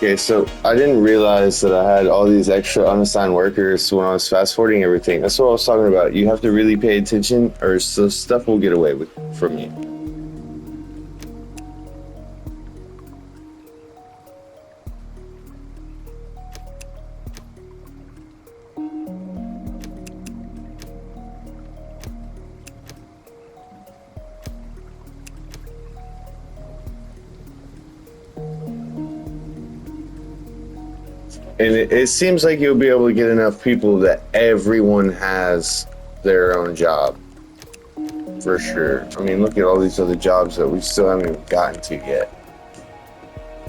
Okay, so I didn't realize that I had all these extra unassigned workers when I was fast forwarding everything. That's what I was talking about. You have to really pay attention, or so stuff will get away with from you. And it seems like you'll be able to get enough people that everyone has their own job. For sure. I mean, look at all these other jobs that we still haven't even gotten to yet.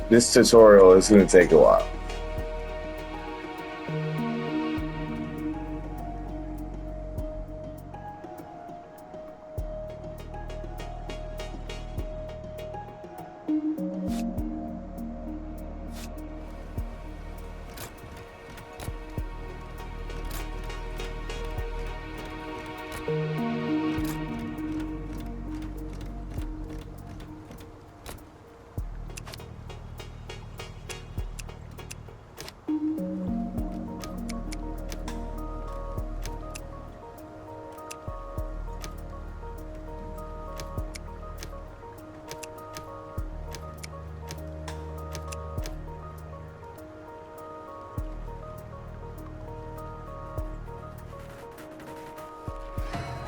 This tutorial is going to take a while.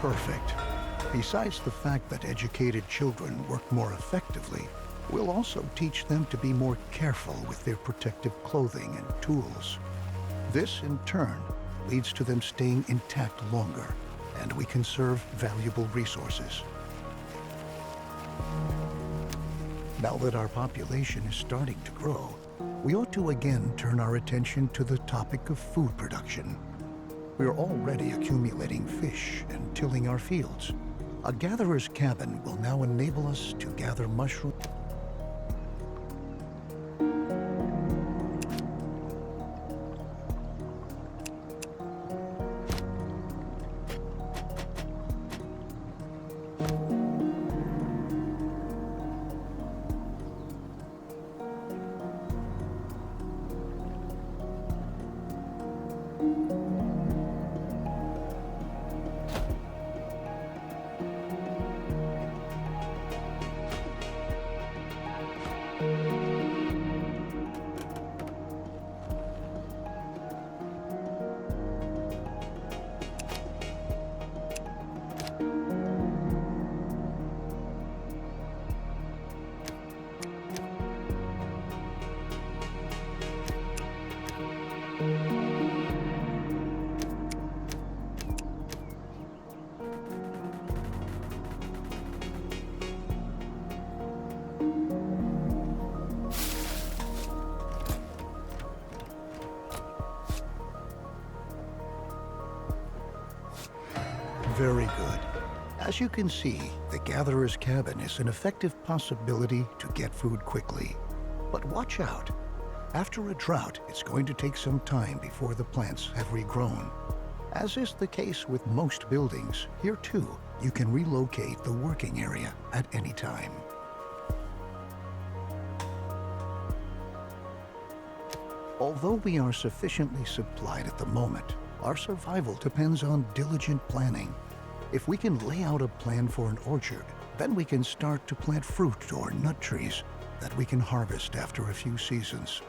Perfect. Besides the fact that educated children work more effectively, we'll also teach them to be more careful with their protective clothing and tools. This, in turn, leads to them staying intact longer, and we conserve valuable resources. Now that our population is starting to grow, we ought to again turn our attention to the topic of food production. We are already accumulating fish and tilling our fields. A gatherer's cabin will now enable us to gather mushrooms. Very good. As you can see, the gatherer's cabin is an effective possibility to get food quickly. But watch out. After a drought, it's going to take some time before the plants have regrown. As is the case with most buildings, here too, you can relocate the working area at any time. Although we are sufficiently supplied at the moment, our survival depends on diligent planning. If we can lay out a plan for an orchard, then we can start to plant fruit or nut trees that we can harvest after a few seasons.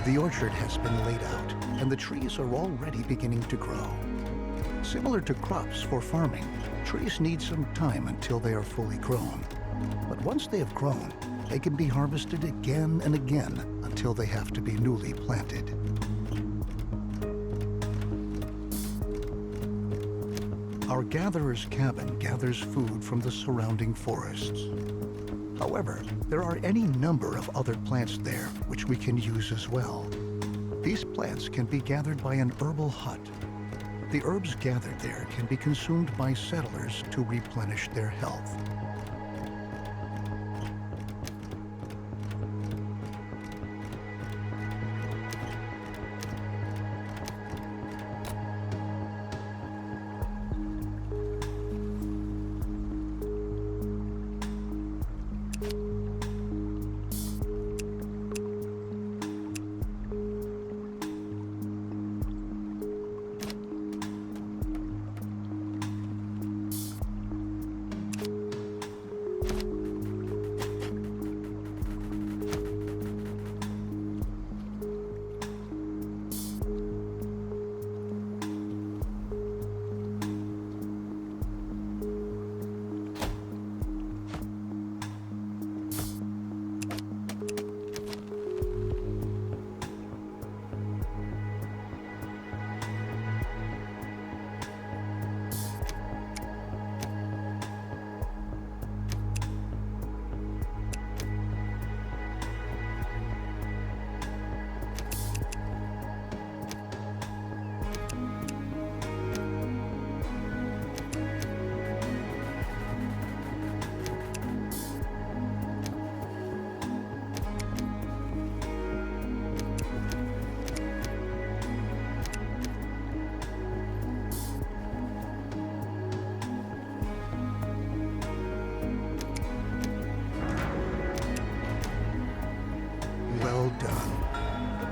The orchard has been laid out, and the trees are already beginning to grow. Similar to crops for farming, trees need some time until they are fully grown. But once they have grown, they can be harvested again and again until they have to be newly planted. Our gatherer's cabin gathers food from the surrounding forests. However, there are any number of other plants there which we can use as well. These plants can be gathered by an herbal hut. The herbs gathered there can be consumed by settlers to replenish their health.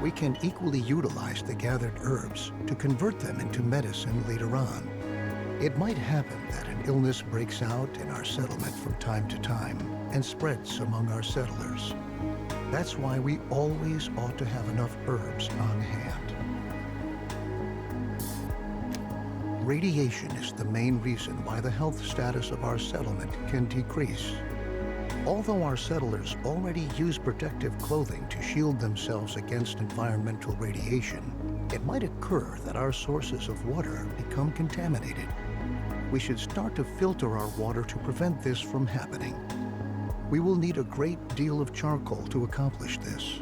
We can equally utilize the gathered herbs to convert them into medicine later on. It might happen that an illness breaks out in our settlement from time to time and spreads among our settlers. That's why we always ought to have enough herbs on hand. Radiation is the main reason why the health status of our settlement can decrease. Although our settlers already use protective clothing to shield themselves against environmental radiation, it might occur that our sources of water become contaminated. We should start to filter our water to prevent this from happening. We will need a great deal of charcoal to accomplish this.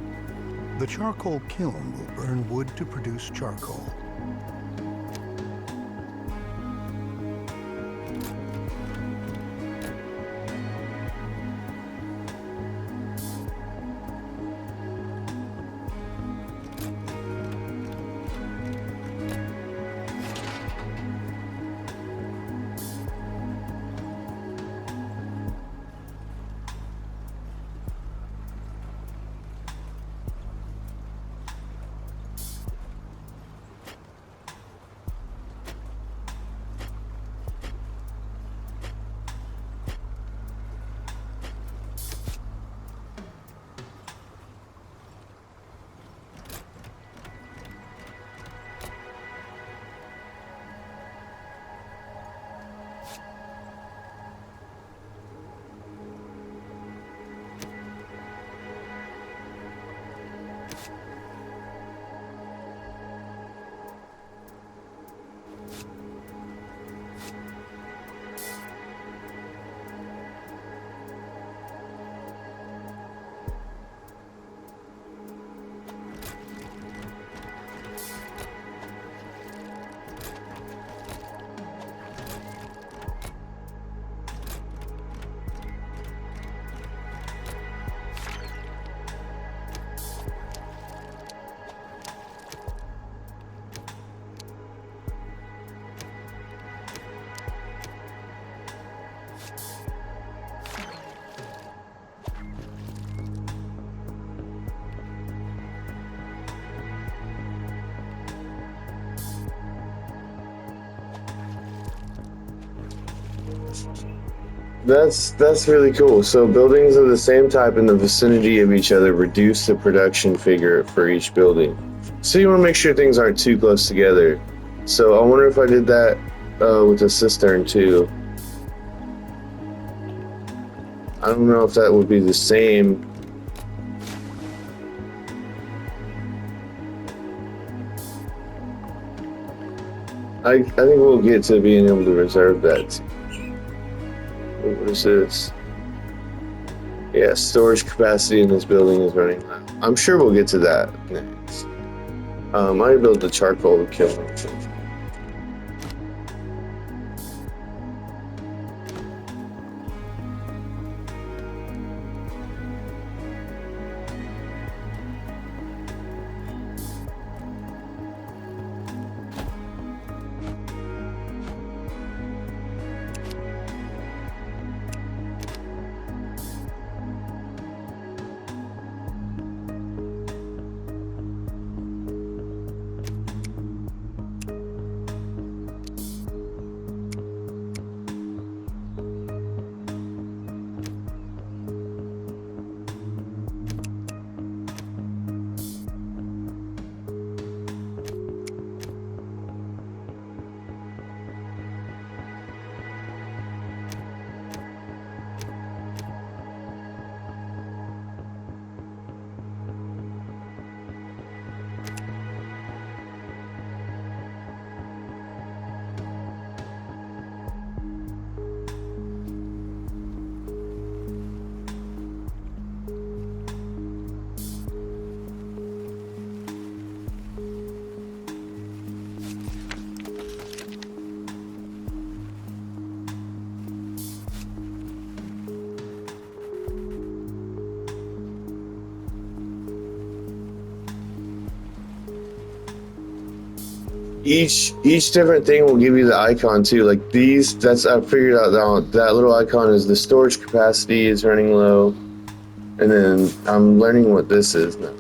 The charcoal kiln will burn wood to produce charcoal. That's really cool. So buildings of the same type in the vicinity of each other reduce the production figure for each building. So you want to make sure things aren't too close together. So I wonder if I did that with a cistern too. I don't know if that would be the same. I think we'll get to being able to reserve that. What is this? Yeah, storage capacity in this building is running low. I'm sure we'll get to that next. I built the charcoal kiln. Each different thing will give you the icon too. Like these, I figured out that little icon is the storage capacity is running low, and then I'm learning what this is now.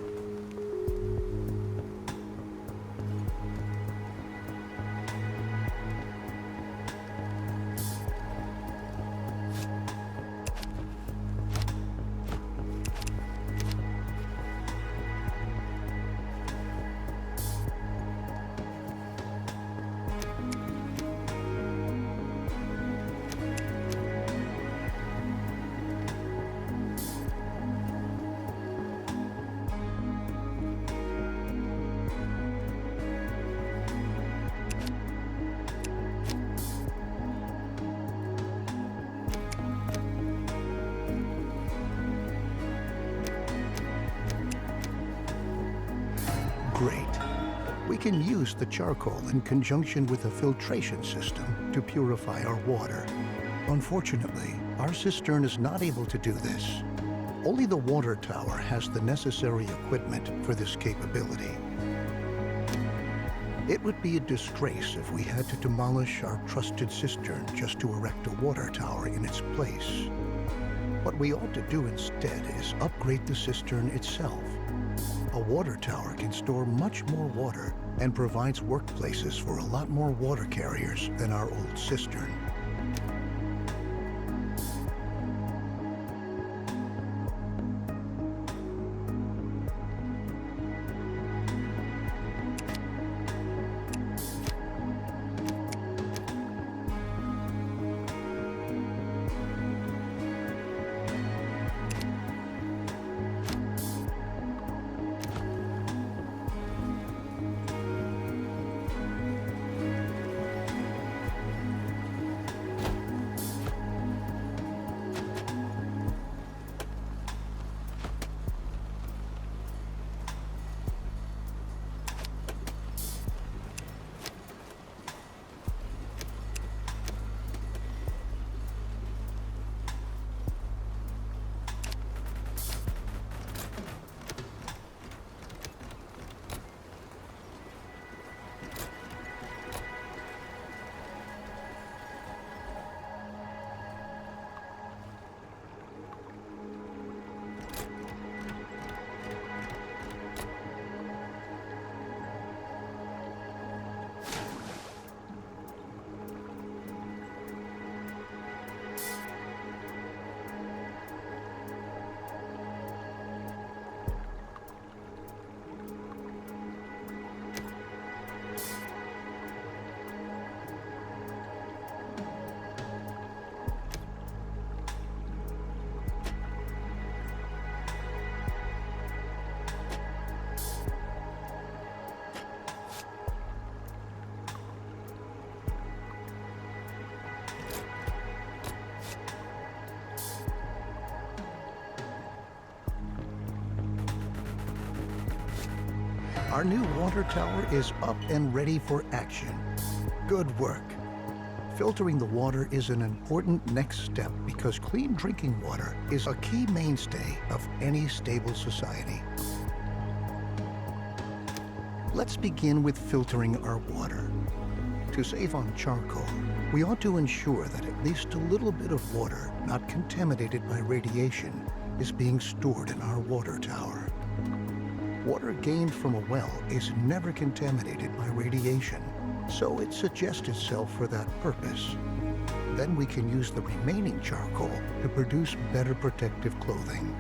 can use the charcoal in conjunction with a filtration system to purify our water. Unfortunately, our cistern is not able to do this. Only the water tower has the necessary equipment for this capability. It would be a disgrace if we had to demolish our trusted cistern just to erect a water tower in its place. What we ought to do instead is upgrade the cistern itself. A water tower can store much more water and provides workplaces for a lot more water carriers than our old cistern. Our new water tower is up and ready for action. Good work. Filtering the water is an important next step because clean drinking water is a key mainstay of any stable society. Let's begin with filtering our water. To save on charcoal, we ought to ensure that at least a little bit of water not contaminated by radiation is being stored in our water tower. Water gained from a well is never contaminated by radiation, so it suggests itself for that purpose. Then we can use the remaining charcoal to produce better protective clothing.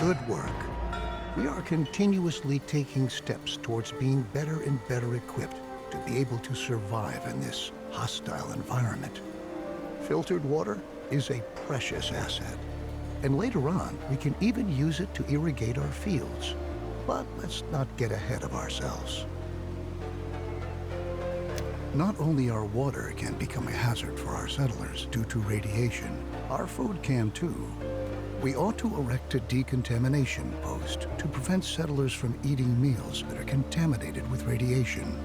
Good work. We are continuously taking steps towards being better and better equipped to be able to survive in this hostile environment. Filtered water is a precious asset, and later on we can even use it to irrigate our fields. But let's not get ahead of ourselves. Not only our water can become a hazard for our settlers due to radiation, our food can too. We ought to erect a decontamination post to prevent settlers from eating meals that are contaminated with radiation.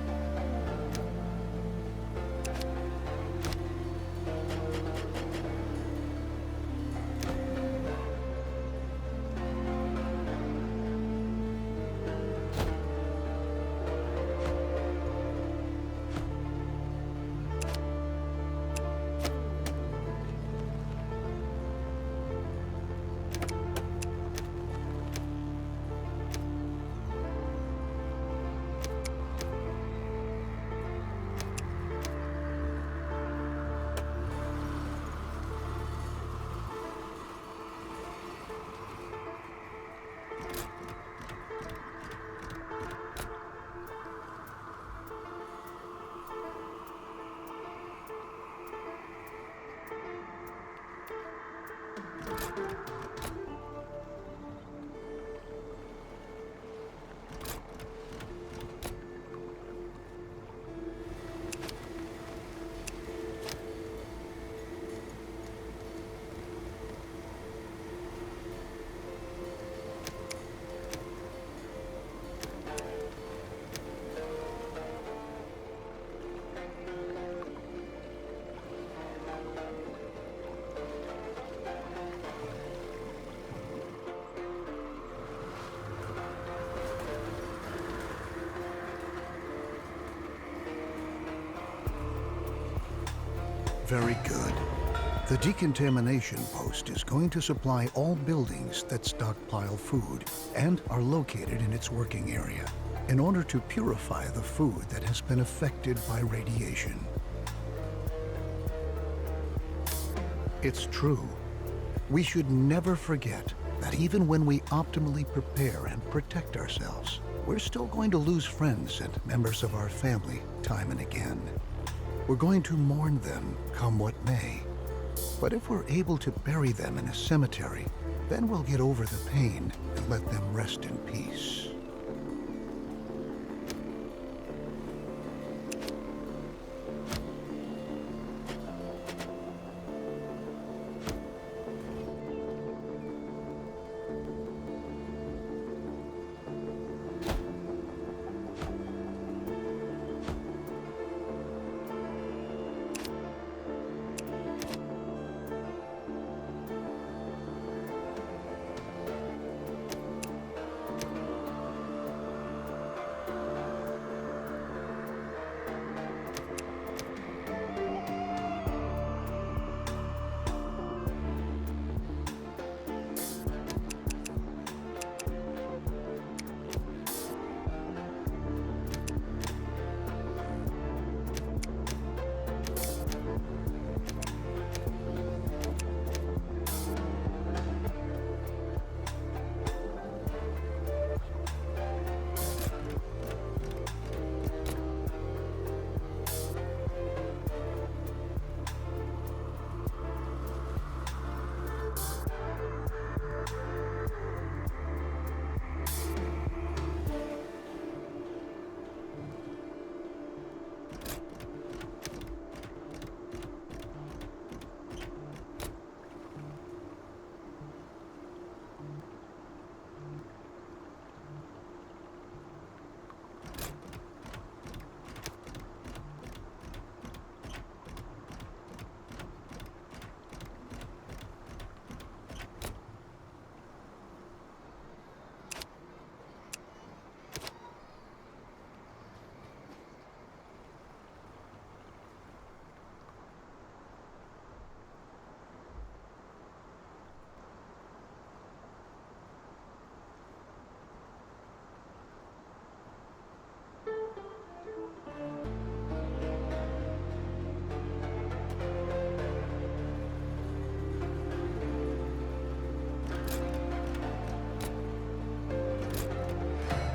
Very good. The decontamination post is going to supply all buildings that stockpile food and are located in its working area in order to purify the food that has been affected by radiation. It's true. We should never forget that even when we optimally prepare and protect ourselves, we're still going to lose friends and members of our family time and again. We're going to mourn them, come what may. But if we're able to bury them in a cemetery, then we'll get over the pain and let them rest in peace.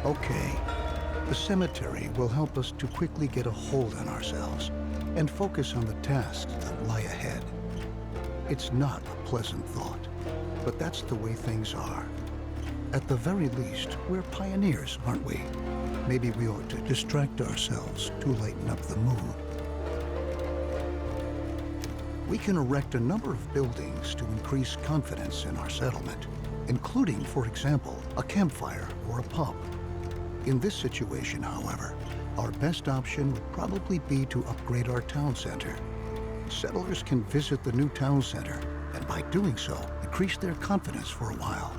Okay, the cemetery will help us to quickly get a hold on ourselves and focus on the tasks that lie ahead. It's not a pleasant thought, but that's the way things are. At the very least, we're pioneers, aren't we? Maybe we ought to distract ourselves to lighten up the mood. We can erect a number of buildings to increase confidence in our settlement, including, for example, a campfire or a pub. In this situation, however, our best option would probably be to upgrade our town center. Settlers can visit the new town center, and by doing so, increase their confidence for a while.